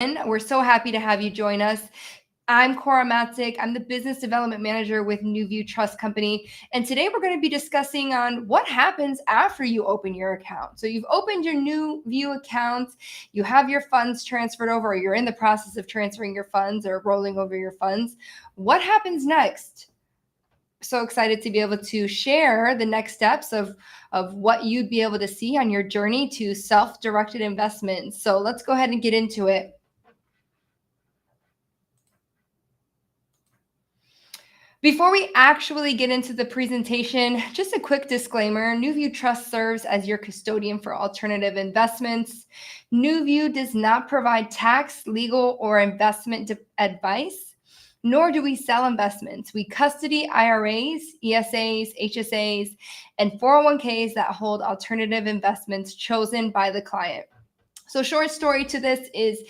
We're so happy to have you join us. I'm Cora Matzik. I'm the Business Development Manager with NuView Trust Company. And today we're going to be discussing on what happens after you open your account. So you've opened your NuView account, you have your funds transferred over, or you're in the process of transferring your funds or rolling over your funds. What happens next? So excited to be able to share the next steps of what you'd be able to see on your journey to self-directed investments. So let's go ahead and get into it. Before we actually get into the presentation, just a quick disclaimer. NuView Trust serves as your custodian for alternative investments. NuView does not provide tax, legal, or investment advice, nor do we sell investments. We custody IRAs, ESAs, HSAs, and 401ks that hold alternative investments chosen by the client. So short story to this is,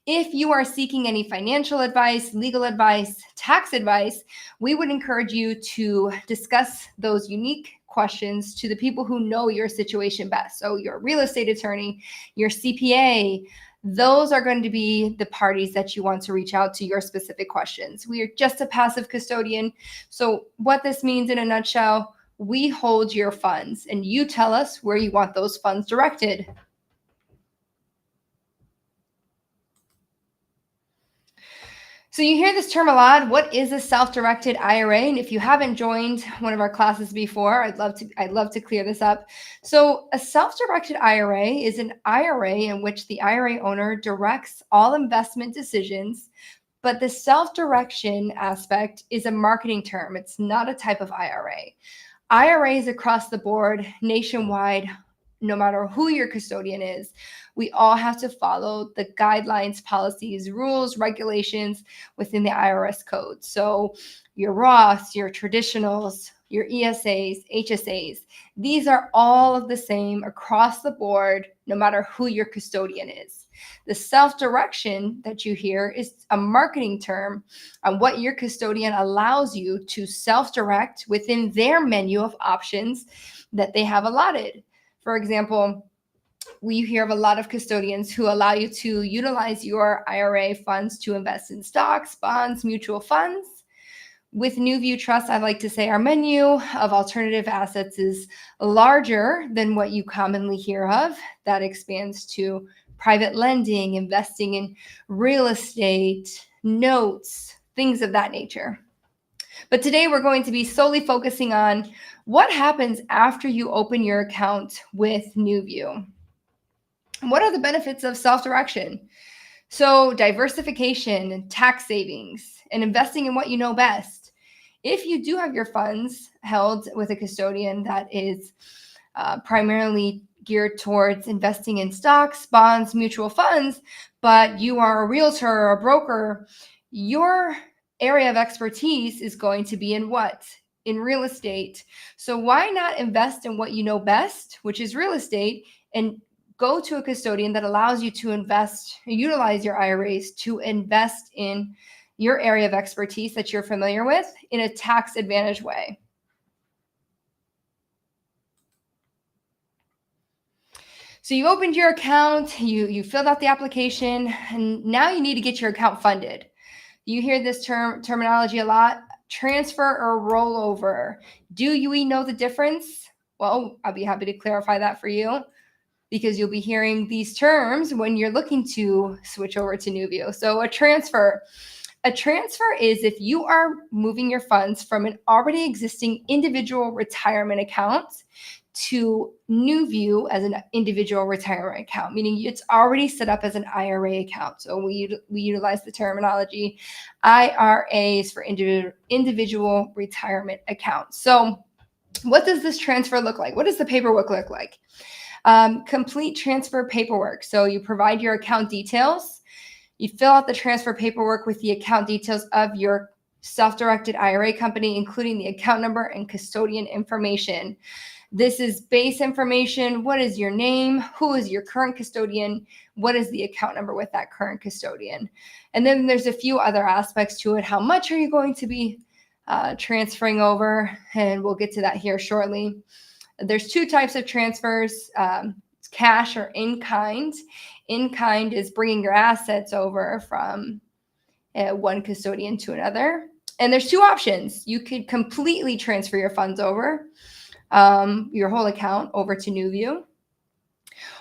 if you are seeking any financial advice, legal advice, tax advice, we would encourage you to discuss those unique questions to the people who know your situation best. So your real estate attorney, your CPA, those are going to be the parties that you want to reach out to your specific questions. We are just a passive custodian. So what this means in a nutshell, we hold your funds and you tell us where you want those funds directed. So you hear this term a lot. What is a self-directed IRA? And if you haven't joined one of our classes before, I'd love to clear this up. So a self-directed IRA is an IRA in which the IRA owner directs all investment decisions, but the self-direction aspect is a marketing term. It's not a type of IRA. IRAs across the board, nationwide, no matter who your custodian is, we all have to follow the guidelines, policies, rules, regulations within the IRS code. So your Roths, your traditionals, your ESAs, HSAs, these are all of the same across the board, no matter who your custodian is. The self-direction that you hear is a marketing term on what your custodian allows you to self-direct within their menu of options that they have allotted. For example, we hear of a lot of custodians who allow you to utilize your IRA funds to invest in stocks, bonds, mutual funds. With NuView Trust, I like to say our menu of alternative assets is larger than what you commonly hear of. That expands to private lending, investing in real estate, notes, things of that nature. But today we're going to be solely focusing on what happens after you open your account with NuView. What are the benefits of self-direction? So diversification, tax savings, and investing in what you know best. If you do have your funds held with a custodian that is primarily geared towards investing in stocks, bonds, mutual funds, but you are a realtor or a broker, your area of expertise is going to be in what? In real estate. So why not invest in what you know best, which is real estate, and go to a custodian that allows you to utilize your IRAs to invest in your area of expertise that you're familiar with in a tax advantage way. So you opened your account, you filled out the application, and now you need to get your account funded. You hear this terminology a lot: transfer or rollover. Do you know the difference? Well, I'll be happy to clarify that for you, because you'll be hearing these terms when you're looking to switch over to NuView. So a transfer is if you are moving your funds from an already existing individual retirement account to NuView as an individual retirement account, meaning it's already set up as an IRA account. So we utilize the terminology IRAs for individual retirement accounts. So what does this transfer look like? What does the paperwork look like? Complete transfer paperwork. So you provide your account details. You fill out the transfer paperwork with the account details of your self-directed IRA company, including the account number and custodian information. This is base information. What is your name? Who is your current custodian? What is the account number with that current custodian? And then there's a few other aspects to it. How much are you going to be transferring over? And we'll get to that here shortly. There's two types of transfers. It's cash or in kind. In kind is bringing your assets over from one custodian to another. And there's two options. You could completely transfer your funds over, your whole account over to NuView,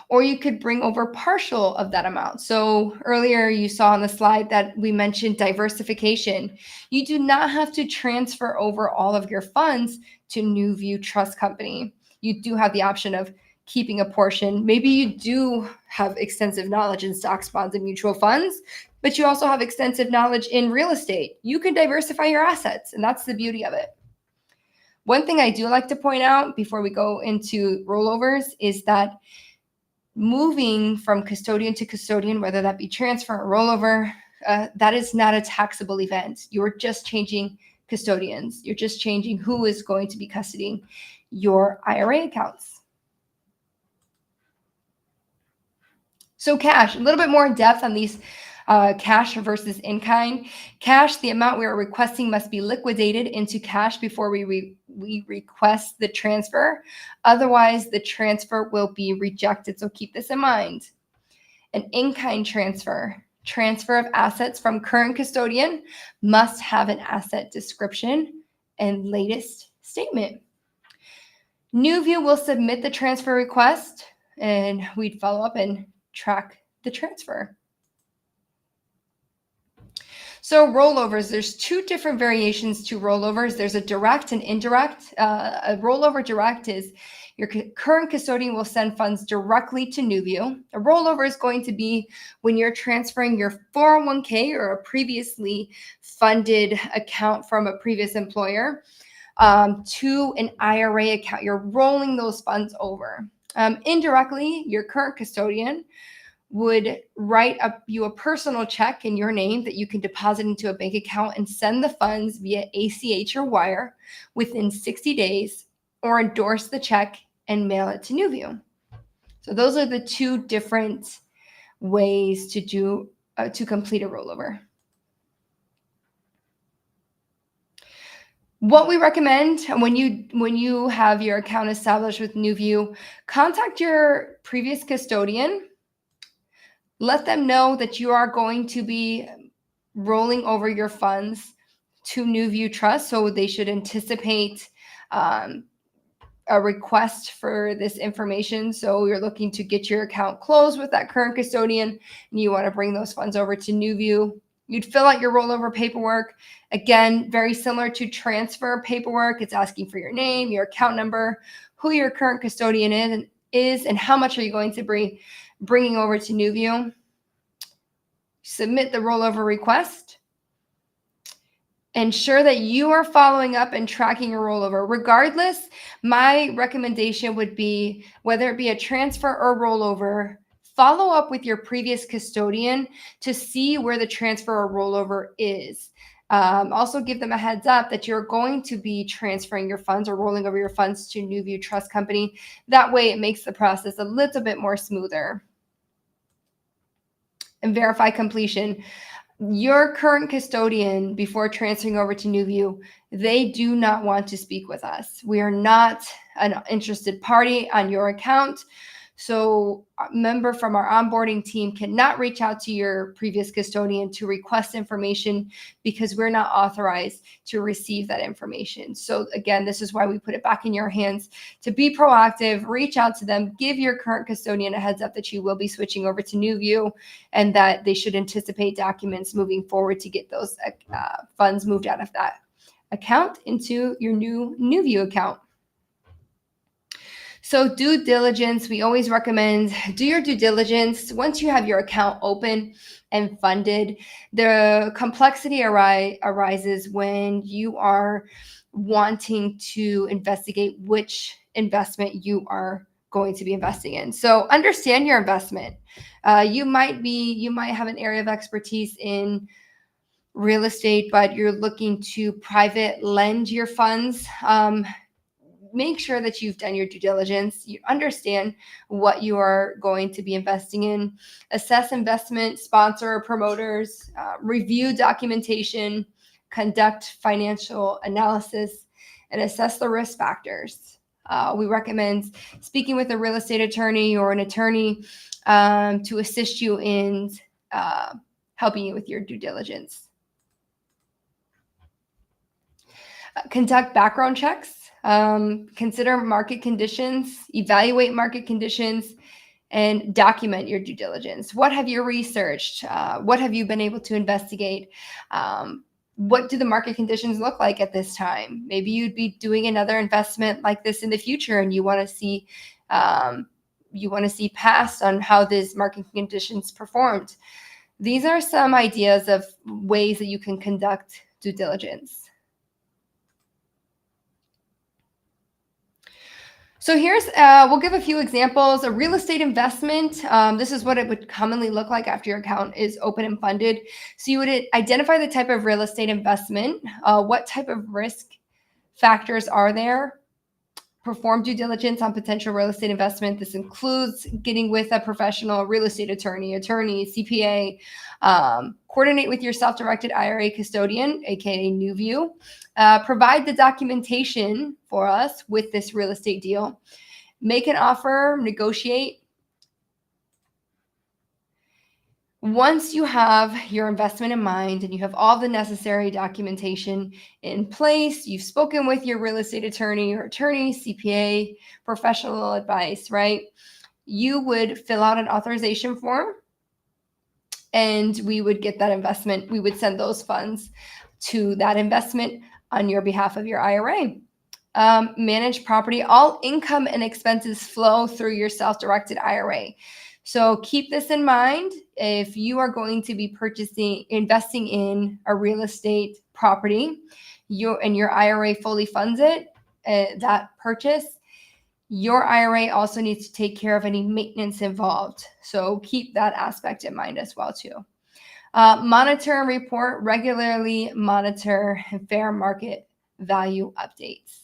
or you could bring over partial of that amount. So earlier you saw on the slide that we mentioned diversification. You do not have to transfer over all of your funds to NuView Trust Company. You do have the option of keeping a portion. Maybe you do have extensive knowledge in stocks, bonds, and mutual funds, but you also have extensive knowledge in real estate. You can diversify your assets, and that's the beauty of it. One thing I do like to point out before we go into rollovers is that moving from custodian to custodian, whether that be transfer or rollover, that is not a taxable event. You're just changing custodians. You're just changing who is going to be custodying your IRA accounts. So cash, a little bit more in depth on these cash versus in-kind. Cash, the amount we are requesting must be liquidated into cash before we request the transfer. Otherwise, the transfer will be rejected. So keep this in mind. An in-kind transfer of assets from current custodian must have an asset description and latest statement. NuView will submit the transfer request, and we'd follow up and track the transfer. So rollovers, there's two different variations to rollovers. There's a direct and indirect. A rollover direct is your current custodian will send funds directly to NuView. A rollover is going to be when you're transferring your 401k or a previously funded account from a previous employer to an IRA account. You're rolling those funds over. Indirectly, your current custodian would write up you a personal check in your name that you can deposit into a bank account and send the funds via ACH or wire within 60 days, or endorse the check and mail it to NuView. So those are the two different ways to complete a rollover. What we recommend when you have your account established with NuView, contact your previous custodian. Let them know that you are going to be rolling over your funds to NuView Trust, so they should anticipate a request for this information. So you're looking to get your account closed with that current custodian, and you want to bring those funds over to NuView. You'd fill out your rollover paperwork. Again, very similar to transfer paperwork. It's asking for your name, your account number, who your current custodian is, and how much are you going to bringing over to NuView. Submit the rollover request. Ensure that you are following up and tracking your rollover. Regardless, my recommendation would be, whether it be a transfer or rollover, follow up with your previous custodian to see where the transfer or rollover is. Also give them a heads up that you're going to be transferring your funds or rolling over your funds to NuView Trust Company. That way it makes the process a little bit more smoother. And verify completion. Your current custodian, before transferring over to NuView, they do not want to speak with us. We are not an interested party on your account. So a member from our onboarding team cannot reach out to your previous custodian to request information because we're not authorized to receive that information. So again, this is why we put it back in your hands to be proactive, reach out to them, give your current custodian a heads up that you will be switching over to NuView and that they should anticipate documents moving forward to get those funds moved out of that account into your new NuView account. So due diligence, we always recommend do your due diligence. Once you have your account open and funded, the complexity arises when you are wanting to investigate which investment you are going to be investing in. So understand your investment. You might have an area of expertise in real estate, but you're looking to private lend your funds. Make sure that you've done your due diligence. You understand what you are going to be investing in. Assess investment sponsor or promoters, review documentation, conduct financial analysis, and assess the risk factors. We recommend speaking with a real estate attorney or an attorney to assist you in helping you with your due diligence. Conduct background checks, consider market conditions, evaluate market conditions, and document your due diligence. What have you researched? What have you been able to investigate? What do the market conditions look like at this time? Maybe you'd be doing another investment like this in the future, and you want to see past on how these market conditions performed. These are some ideas of ways that you can conduct due diligence. So here's, we'll give a few examples. A real estate investment, this is what it would commonly look like after your account is open and funded. So you would identify the type of real estate investment, what type of risk factors are there, perform due diligence on potential real estate investment. This includes getting with a professional real estate attorney, CPA, coordinate with your self-directed IRA custodian, aka NuView, provide the documentation for us with this real estate deal, make an offer, negotiate. Once you have your investment in mind and you have all the necessary documentation in place, you've spoken with your real estate attorney or attorney, CPA, professional advice, right? You would fill out an authorization form and we would get that investment. We would send those funds to that investment on your behalf of your IRA. Manage property. All income and expenses flow through your self-directed IRA. So keep this in mind. If you are going to be investing in a real estate property, your IRA fully funds it, that purchase, your IRA also needs to take care of any maintenance involved. So keep that aspect in mind as well too. Monitor and report, regularly monitor fair market value updates.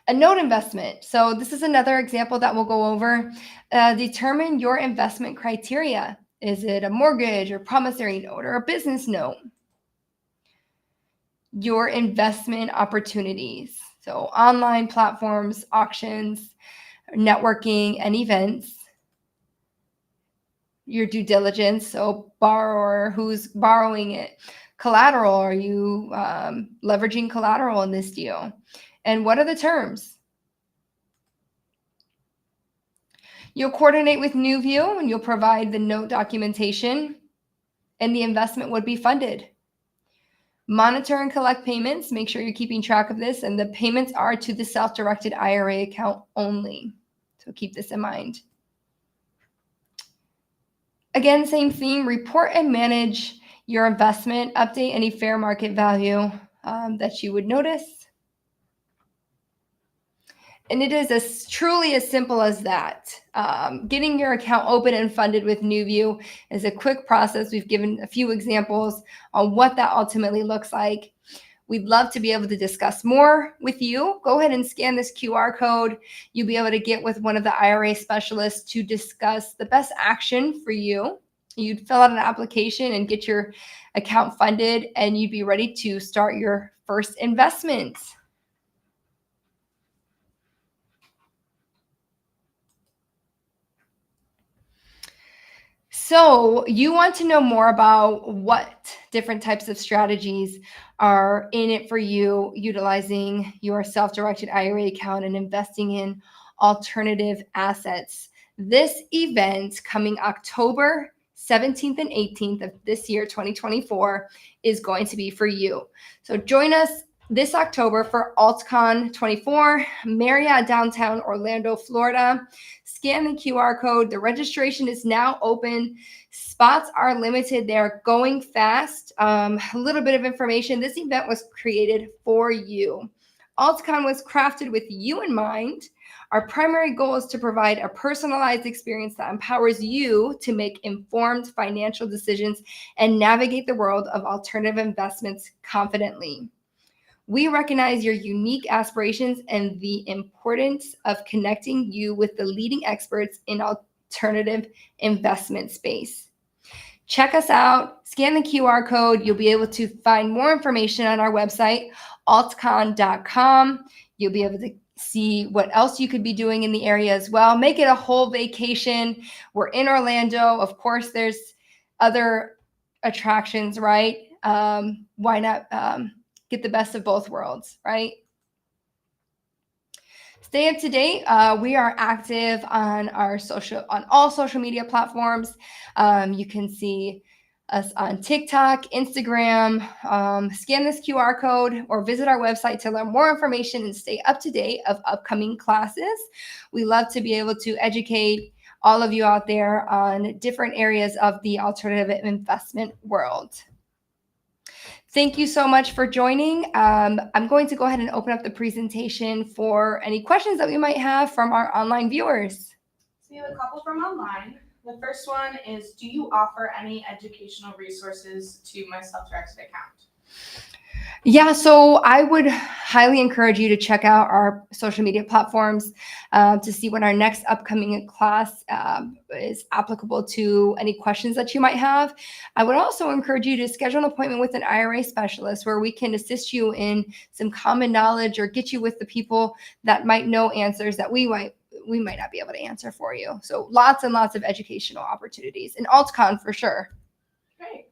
A note investment. So this is another example that we'll go over. Determine your investment criteria. Is it a mortgage or promissory note or a business note? Your investment opportunities. So online platforms, auctions, networking, and events. Your due diligence. So borrower, who's borrowing it? Collateral. Are you leveraging collateral in this deal? And what are the terms? You'll coordinate with NuView and you'll provide the note documentation and the investment would be funded. Monitor and collect payments. Make sure you're keeping track of this, and the payments are to the self-directed IRA account only. So keep this in mind. Again, same theme, report and manage your investment, update any fair market value that you would notice. And it is truly as simple as that. Getting your account open and funded with NuView is a quick process. We've given a few examples on what that ultimately looks like. We'd love to be able to discuss more with you. Go ahead and scan this QR code. You'll be able to get with one of the IRA specialists to discuss the best action for you. You'd fill out an application and get your account funded, and you'd be ready to start your first investment. So you want to know more about what different types of strategies are in it for you, utilizing your self-directed IRA account and investing in alternative assets. This event coming October 17th and 18th of this year, 2024, is going to be for you. So join us this October for AltCon 24, Marriott downtown Orlando, Florida. Scan the QR code. The registration is now open. Spots are limited. They're going fast. A little bit of information. This event was created for you. AltCon was crafted with you in mind. Our primary goal is to provide a personalized experience that empowers you to make informed financial decisions and navigate the world of alternative investments confidently. We recognize your unique aspirations and the importance of connecting you with the leading experts in alternative investment space. Check us out, scan the QR code. You'll be able to find more information on our website, altcon.com. You'll be able to see what else you could be doing in the area as well. Make it a whole vacation. We're in Orlando. Of course, there's other attractions, right? Why not get the best of both worlds, right? Stay up to date. We are active on all social media platforms. You can see us on TikTok, Instagram. Scan this QR code or visit our website to learn more information and stay up to date of upcoming classes. We love to be able to educate all of you out there on different areas of the alternative investment world. Thank you so much for joining. I'm going to go ahead and open up the presentation for any questions that we might have from our online viewers. So we have a couple from online. The first one is, do you offer any educational resources to my self-directed account? Yeah, so I would highly encourage you to check out our social media platforms to see when our next upcoming class is applicable to any questions that you might have. I would also encourage you to schedule an appointment with an IRA specialist where we can assist you in some common knowledge or get you with the people that might know answers that we might not be able to answer for you. So lots and lots of educational opportunities in AltCon for sure. Great.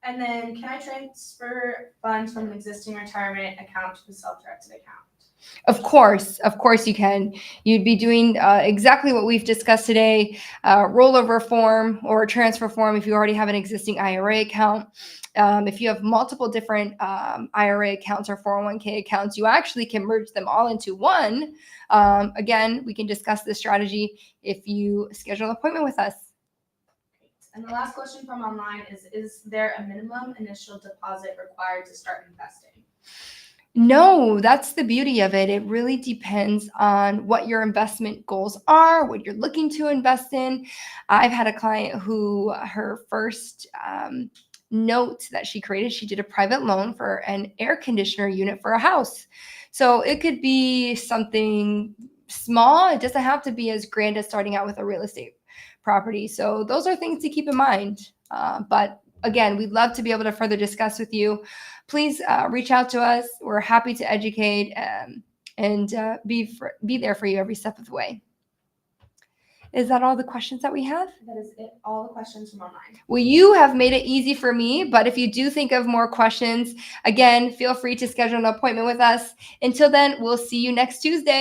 And then, can I transfer funds from an existing retirement account to the self-directed account? Of course you can. You'd be doing exactly what we've discussed today, rollover form or transfer form if you already have an existing IRA account. If you have multiple different IRA accounts or 401k accounts, you actually can merge them all into one. Again, we can discuss this strategy if you schedule an appointment with us. And the last question from online is there a minimum initial deposit required to start investing? No, that's the beauty of it. It really depends on what your investment goals are, what you're looking to invest in. I've had a client who her first note that she created, she did a private loan for an air conditioner unit for a house. So it could be something small. It doesn't have to be as grand as starting out with a real estate property. So those are things to keep in mind. But again, we'd love to be able to further discuss with you. Please reach out to us. We're happy to educate and be there for you every step of the way. Is that all the questions that we have? That is it. All the questions from online. Well, you have made it easy for me, but if you do think of more questions, again, feel free to schedule an appointment with us. Until then, we'll see you next Tuesday.